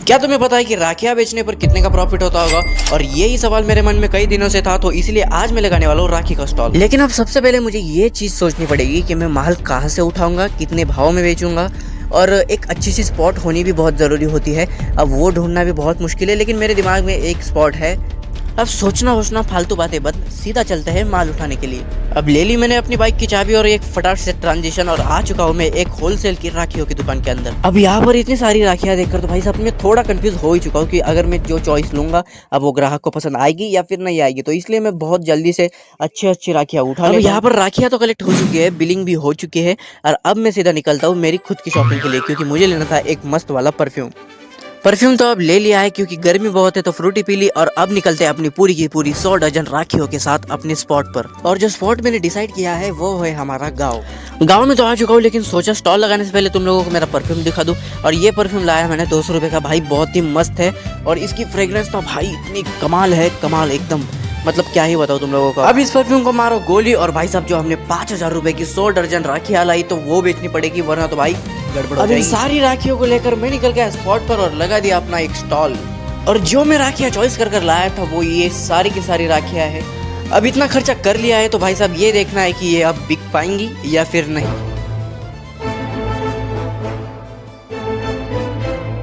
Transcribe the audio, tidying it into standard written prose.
क्या तुम्हें पता है कि राखियां बेचने पर कितने का प्रॉफिट होता होगा? और यही सवाल मेरे मन में कई दिनों से था, तो इसलिए आज मैं लगाने वाला हूँ राखी का स्टॉल। लेकिन अब सबसे पहले मुझे ये चीज सोचनी पड़ेगी कि मैं माल कहाँ से उठाऊंगा, कितने भाव में बेचूंगा, और एक अच्छी सी स्पॉट होनी भी बहुत ज़रूरी होती है। अब वो ढूंढना भी बहुत मुश्किल है, लेकिन मेरे दिमाग में एक स्पॉट है। अब सोचना वोचना फालतू बातें बंद, सीधा चलते हैं माल उठाने के लिए। अब ले ली मैंने अपनी बाइक की चाबी और एक फटाफट से ट्रांजिशन, और आ चुका हूँ मैं एक होलसेल की राखियों की दुकान के अंदर। अब यहाँ पर इतनी सारी राखियाँ देखकर तो भाई साहब मैं थोड़ा कंफ्यूज हो ही चुका हूँ कि अगर मैं जो चॉइस लूंगा अब वो ग्राहक को पसंद आएगी या फिर नहीं आएगी। तो इसलिए मैं बहुत जल्दी से अच्छी अच्छी राखियाँ उठा लेता हूँ। यहाँ पर राखियाँ तो कलेक्ट हो चुकी है, बिलिंग भी हो चुकी है, और अब मैं सीधा निकलता हूँ मेरी खुद की शॉपिंग के लिए, क्योंकि मुझे लेना था एक मस्त वाला परफ्यूम तो अब ले लिया है क्योंकि गर्मी बहुत है, तो फ्रूटी पी ली। और अब निकलते हैं अपनी पूरी की पूरी 100 डजन राखियों के साथ अपने स्पॉट पर। और जो स्पॉट मैंने डिसाइड किया है वो है हमारा गांव में तो आ चुका हूँ, लेकिन सोचा स्टॉल लगाने से पहले तुम लोगों को मेरा परफ्यूम दिखा दूं। और ये परफ्यूम लाया मैंने 200 रुपये का भाई, बहुत ही मस्त है। और इसकी फ्रेग्रेंस तो भाई इतनी कमाल है, कमाल एकदम, मतलब क्या ही बताओ तुम लोगों को। अब इस परफ्यूम को मारो गोली। और भाई साहब जो हमने 5000 रुपए की 100 दर्जन राखियां लाई, तो वो बेचनी पड़ेगी, वरना तो भाई गड़बड़ हो जाएगी। सारी राखियों को लेकर मैं निकल गया स्पॉट पर और लगा दिया अपना एक स्टॉल। और जो मैं राखियां चॉइस कर लाया था वो ये सारी की सारी राखियां है। अब इतना खर्चा कर लिया है तो भाई साहब ये देखना है कि ये अब बिक पाएंगी या फिर नहीं।